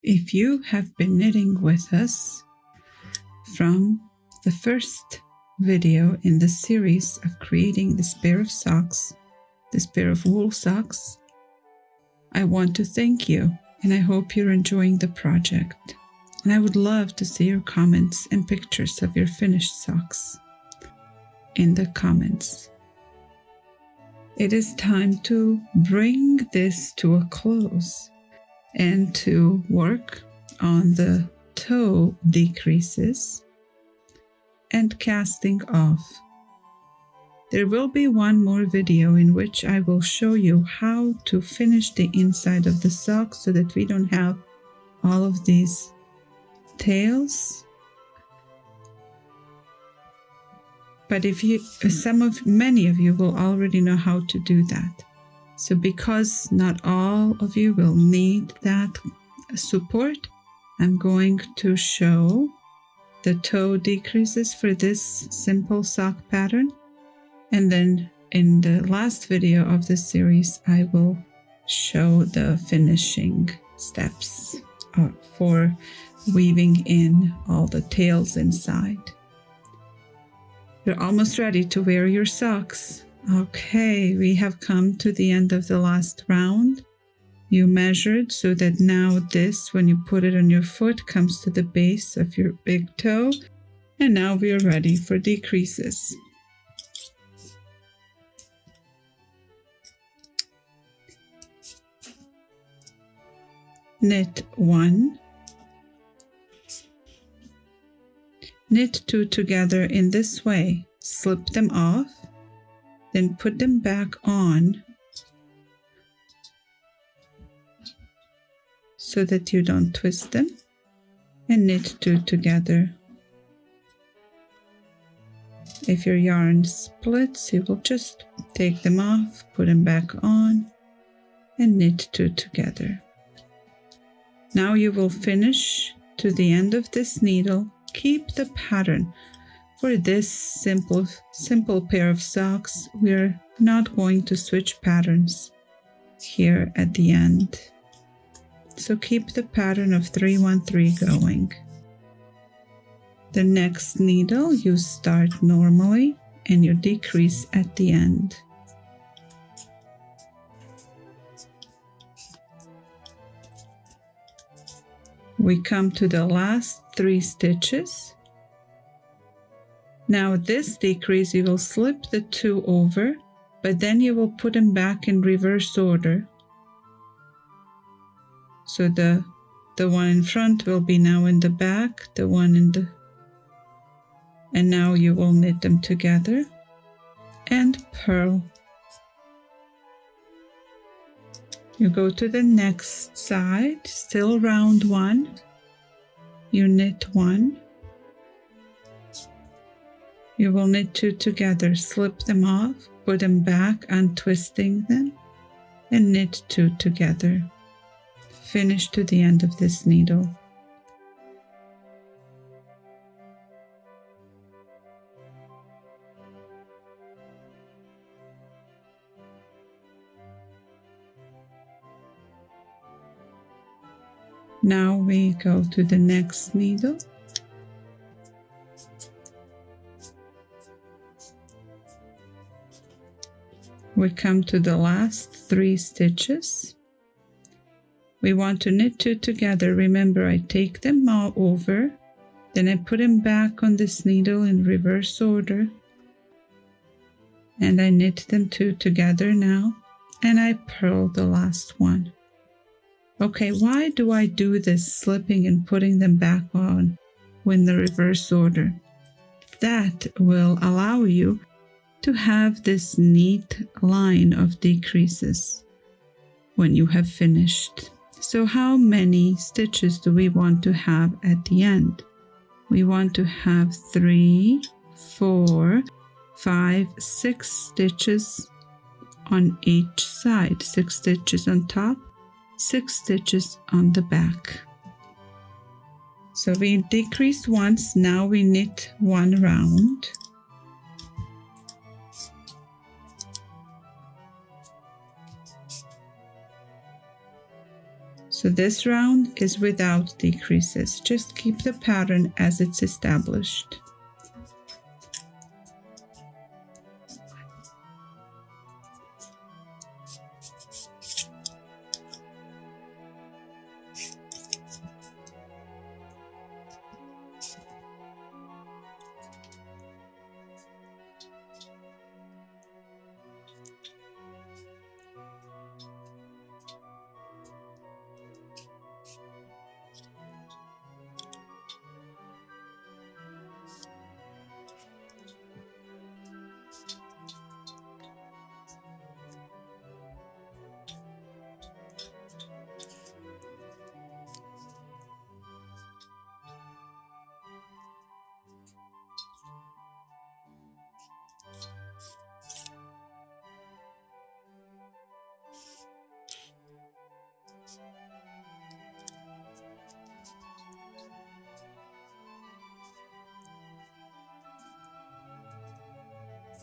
If you have been knitting with us from the first video in the series of creating this pair of socks, this pair of wool socks, I want to thank you, and I hope you're enjoying the project. And I would love to see your comments and pictures of your finished socks in the comments. It is time to bring this to a close and to work on the toe decreases and casting off. There will be one more video in which I will show you how to finish the inside of the sock so that we don't have all of these tails. But many of you will already know how to do that. So because not all of you will need that support, I'm going to show the toe decreases for this simple sock pattern. And then in the last video of this series, I will show the finishing steps for weaving in all the tails inside. You're almost ready to wear your socks. Okay, we have come to the end of the last round. You measured so that now this, when you put it on your foot, comes to the base of your big toe. And now we are ready for decreases. Knit 1. Knit 2 together in this way, slip them off, then put them back on so that you don't twist them, and knit 2 together. If your yarn splits, you will just take them off, put them back on, and knit 2 together. Now you will finish to the end of this needle. Keep the pattern. For this simple pair of socks, we're not going to switch patterns here at the end. So keep the pattern of 3-1-3 going. The next needle you start normally and you decrease at the end. We come to the last 3 stitches. Now this decrease you will slip the 2 over, but then you will put them back in reverse order. So the one in front will be now in the back, the one in the, and now you will knit them together and purl. You go to the next side, still round 1, you knit 1, you will knit 2 together, slip them off, put them back, untwisting them, and knit 2 together. Finish to the end of this needle. Now we go to the next needle. We come to the last 3 stitches. We want to knit 2 together. Remember, I take them all over, then I put them back on this needle in reverse order, and I knit them 2 together now, and I purl the last one. Okay, why do I do this slipping and putting them back on in the reverse order? That will allow you to have this neat line of decreases when you have finished. So how many stitches do we want to have at the end? We want to have 3, 4, 5, 6 stitches on each side, 6 stitches on top, 6 stitches on the back. So we decreased once, now we knit 1 round. So this round is without decreases. Just keep the pattern as it's established.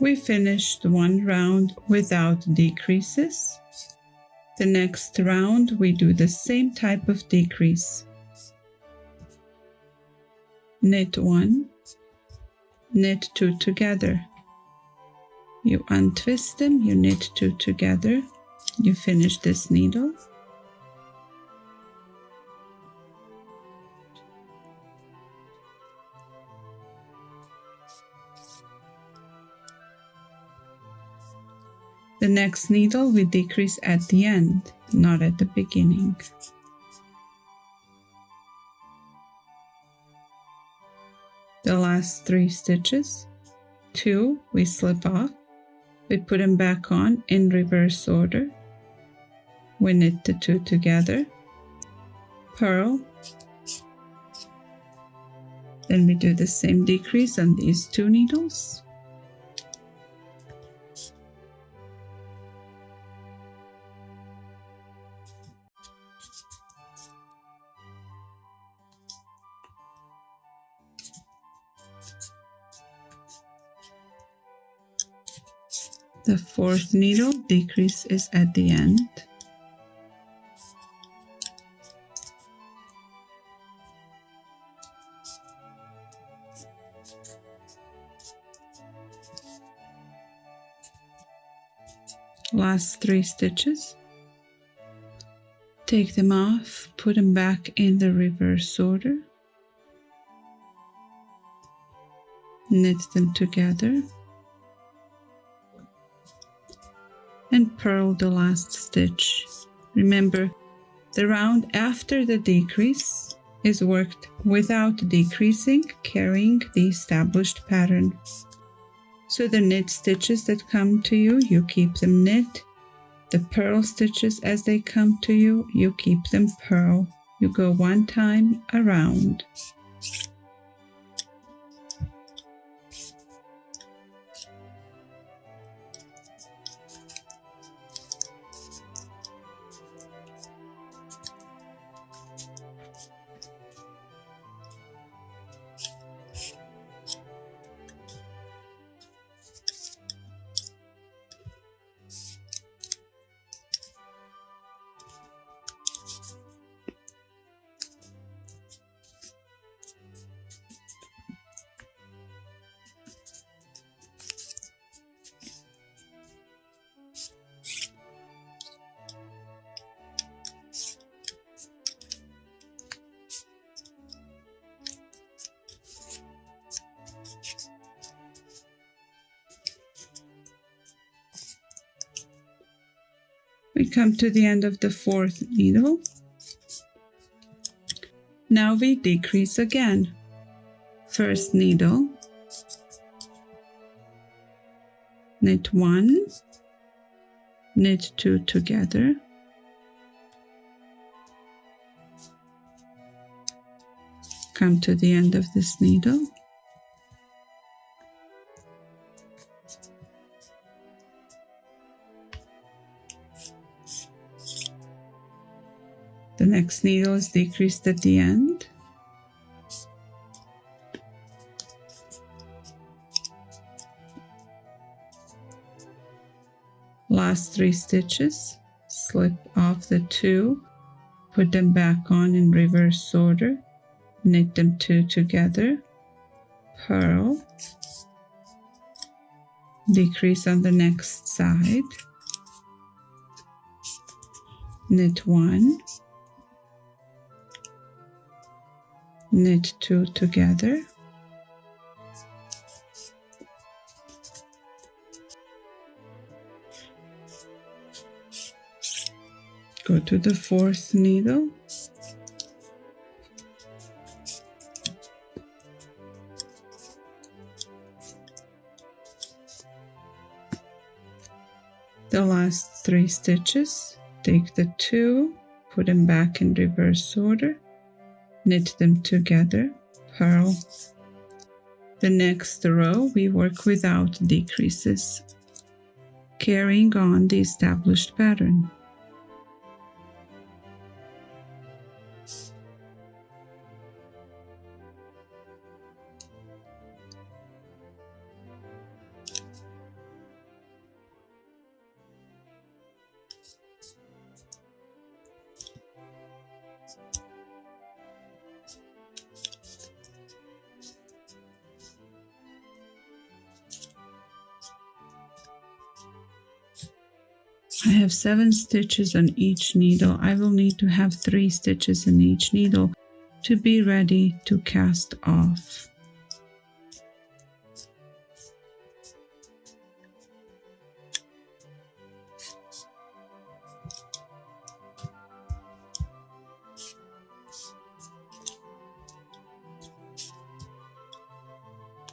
We finished one round without decreases. The next round we do the same type of decrease. Knit 1, knit 2 together. You untwist them, you knit 2 together. You finish this needle. The next needle we decrease at the end, not at the beginning. The last 3 stitches, 2 we slip off, we put them back on in reverse order. We knit the 2 together, purl, then we do the same decrease on these 2 needles. The 4th needle decrease is at the end. Last 3 stitches. Take them off, put them back in the reverse order. Knit them together. And purl the last stitch. Remember, the round after the decrease is worked without decreasing, carrying the established pattern. So the knit stitches that come to you, you keep them knit. The purl stitches as they come to you, you keep them purl. You go 1 time around. We come to the end of the 4th needle. Now we decrease again. 1st needle, knit 1, knit 2 together, come to the end of this needle, the next needle is decreased at the end. Last 3 stitches, slip off the 2, put them back on in reverse order, knit them 2 together, purl, decrease on the next side, knit 1, knit 2 together, go to the 4th needle, the last 3 stitches, take the 2, put them back in reverse order, knit them together, purl. The next row we work without decreases, carrying on the established pattern. I have 7 stitches on each needle. I will need to have 3 stitches in each needle to be ready to cast off.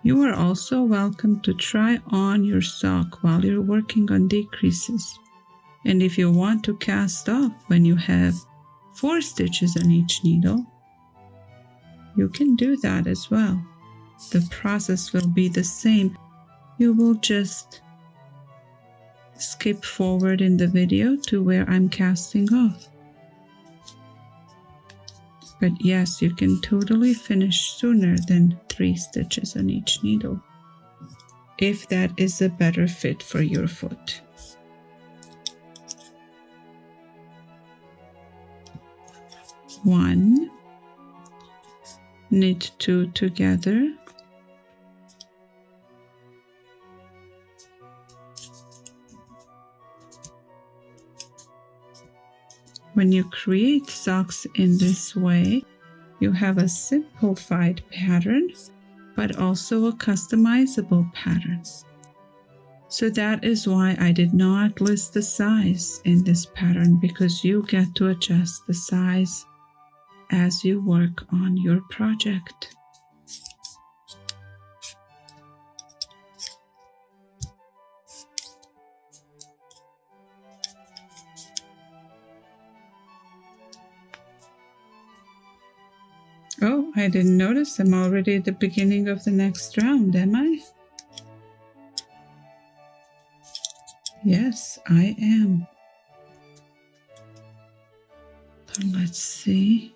You are also welcome to try on your sock while you're working on decreases. And if you want to cast off when you have 4 stitches on each needle, you can do that as well. The process will be the same. You will just skip forward in the video to where I'm casting off. But yes, you can totally finish sooner than 3 stitches on each needle, if that is a better fit for your foot. One, knit 2 together, when you create socks in this way, you have a simplified pattern, but also a customizable pattern. So that is why I did not list the size in this pattern, because you get to adjust the size as you work on your project. Oh, I didn't notice I'm already at the beginning of the next round, am I? Yes, I am. Let's see.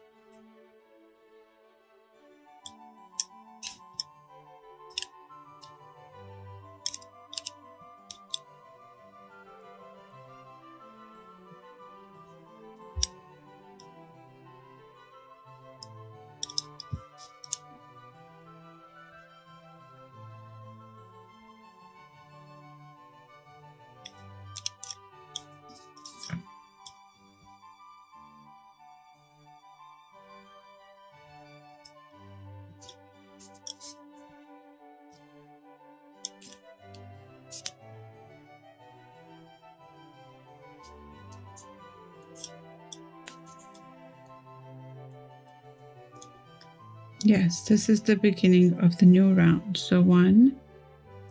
Yes, this is the beginning of the new round. So 1,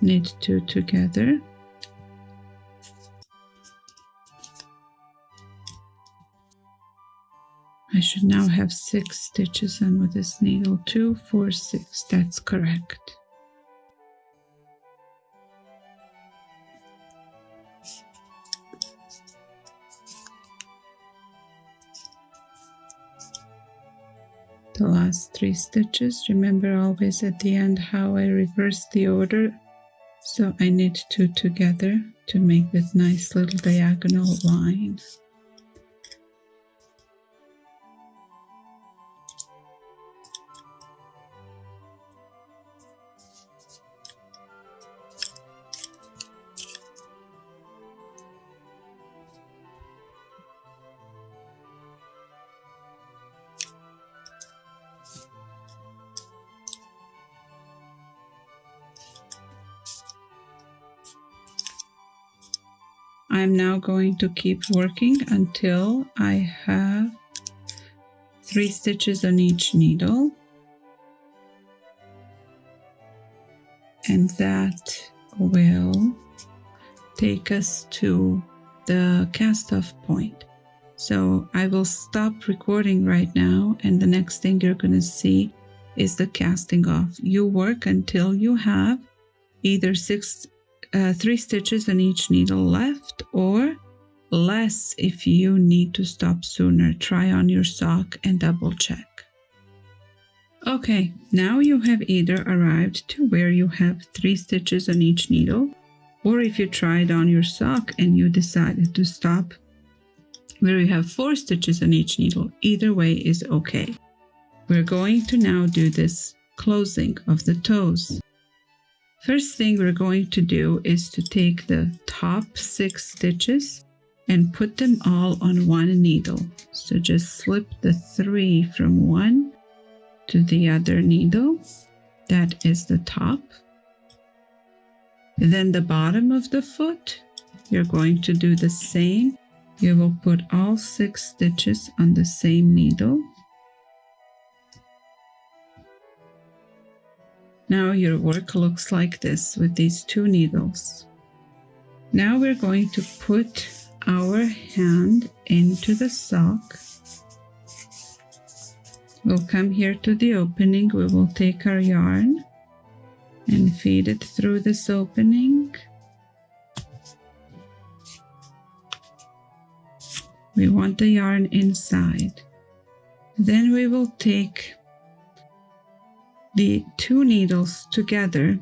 knit 2 together, I should now have 6 stitches on with this needle. 2, 4, 6, that's correct. The last 3 stitches, remember always at the end how I reverse the order. So I knit 2 together to make that nice little diagonal line. I'm now going to keep working until I have 3 stitches on each needle, and that will take us to the cast off point. So I will stop recording right now, and the next thing you're going to see is the casting off. You work until you have either 3 stitches on each needle left, or less if you need to stop sooner. Try on your sock and double check. Okay, now you have either arrived to where you have 3 stitches on each needle, or if you tried on your sock and you decided to stop where you have 4 stitches on each needle, either way is okay. We're going to now do this closing of the toes. First thing we're going to do is to take the top 6 stitches and put them all on one needle. So just slip the 3 from one to the other needle. That is the top. And then the bottom of the foot, you're going to do the same. You will put all 6 stitches on the same needle. Now your work looks like this with these 2 needles. Now we're going to put our hand into the sock. We'll come here to the opening. We will take our yarn and feed it through this opening. We want the yarn inside. Then we will take the 2 needles together,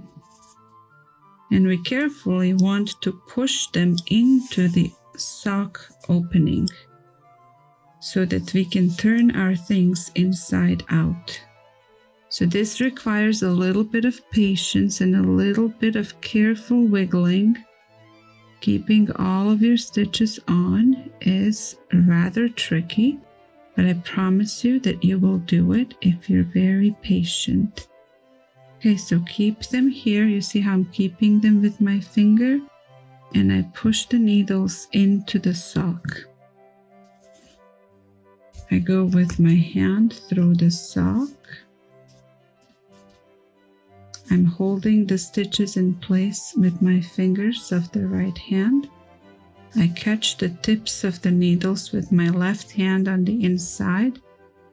and we carefully want to push them into the sock opening so that we can turn our things inside out. So this requires a little bit of patience and a little bit of careful wiggling. Keeping all of your stitches on is rather tricky, but I promise you that you will do it if you're very patient. Okay, so keep them here. You see how I'm keeping them with my finger? And I push the needles into the sock. I go with my hand through the sock. I'm holding the stitches in place with my fingers of the right hand. I catch the tips of the needles with my left hand on the inside,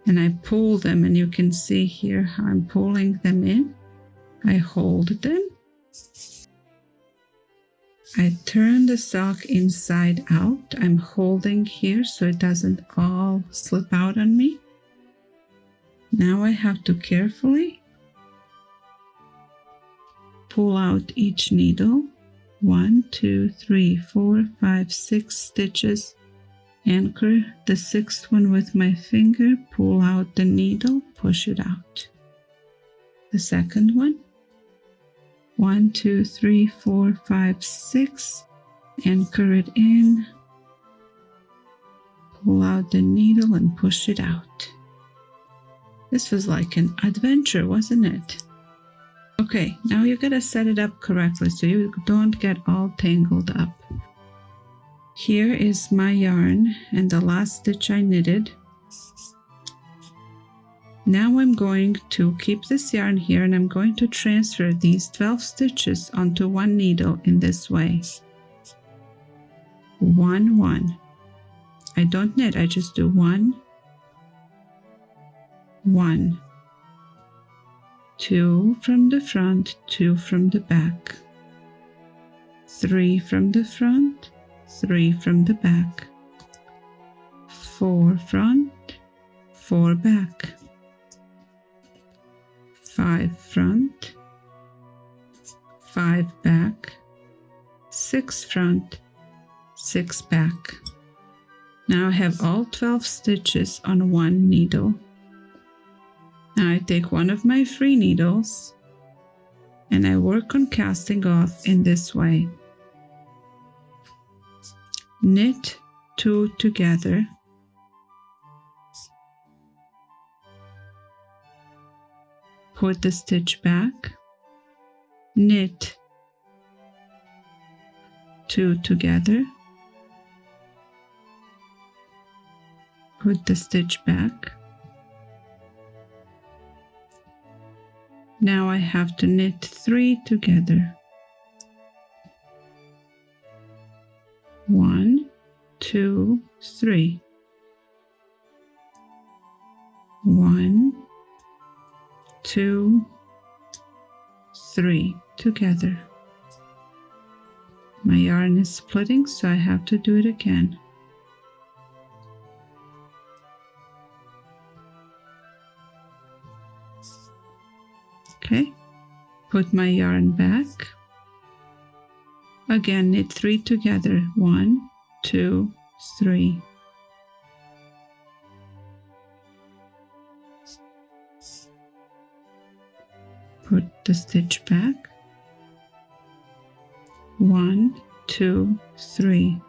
and I pull them, and you can see here how I'm pulling them in. I hold them. I turn the sock inside out. I'm holding here so it doesn't all slip out on me. Now I have to carefully pull out each needle. 1, 2, 3, 4, 5, 6 stitches. Anchor the 6th one with my finger, pull out the needle, push it out. The second one. 1, 2, 3, 4, 5, 6. Anchor it in, pull out the needle and push it out. This was like an adventure, wasn't it? Okay, now you gotta set it up correctly so you don't get all tangled up. Here is my yarn and the last stitch I knitted. Now I'm going to keep this yarn here, and I'm going to transfer these 12 stitches onto one needle in this way. 1, 1. I don't knit, I just do 1, 1. 2 from the front, 2 from the back. 3 from the front, 3 from the back. 4 front, 4 back. 5 front, 5 back, 6 front, 6 back. Now I have all 12 stitches on one needle. Now I take one of my free needles and I work on casting off in this way. Knit 2 together. Put the stitch back, knit 2 together, Put the stitch back. Now I have to knit 3 together. 1, 2, 3. 1, 2, 3 together. My yarn is splitting, so I have to do it again. Okay, put my yarn back. Again, knit 3 together. 1, 2, 3. Put the stitch back. 1, 2, 3.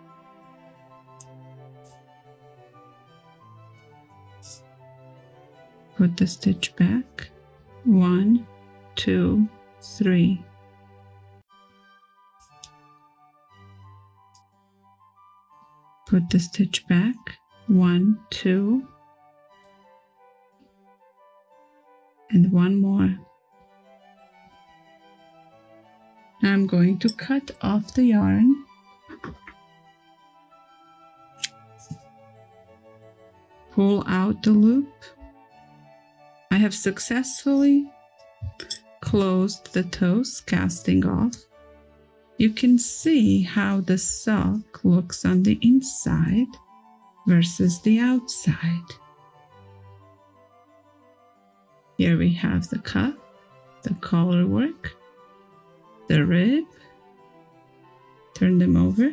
Put the stitch back. 1, 2, 3. Put the stitch back. 1, 2, and one more. I'm going to cut off the yarn. Pull out the loop. I have successfully closed the toes, casting off. You can see how the sock looks on the inside versus the outside. Here we have the cuff, the collar work, the rib. Turn them over.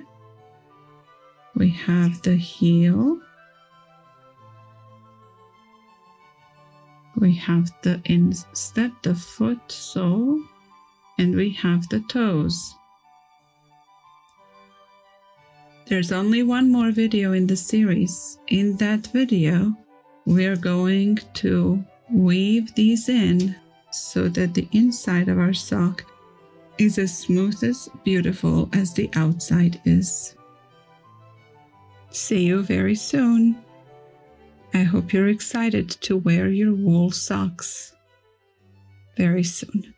We have the heel. We have the instep, the foot sole, and we have the toes. There's only one more video in the series. In that video, we're going to weave these in so that the inside of our sock is as smooth as beautiful as the outside is. See you very soon. I hope you're excited to wear your wool socks very soon.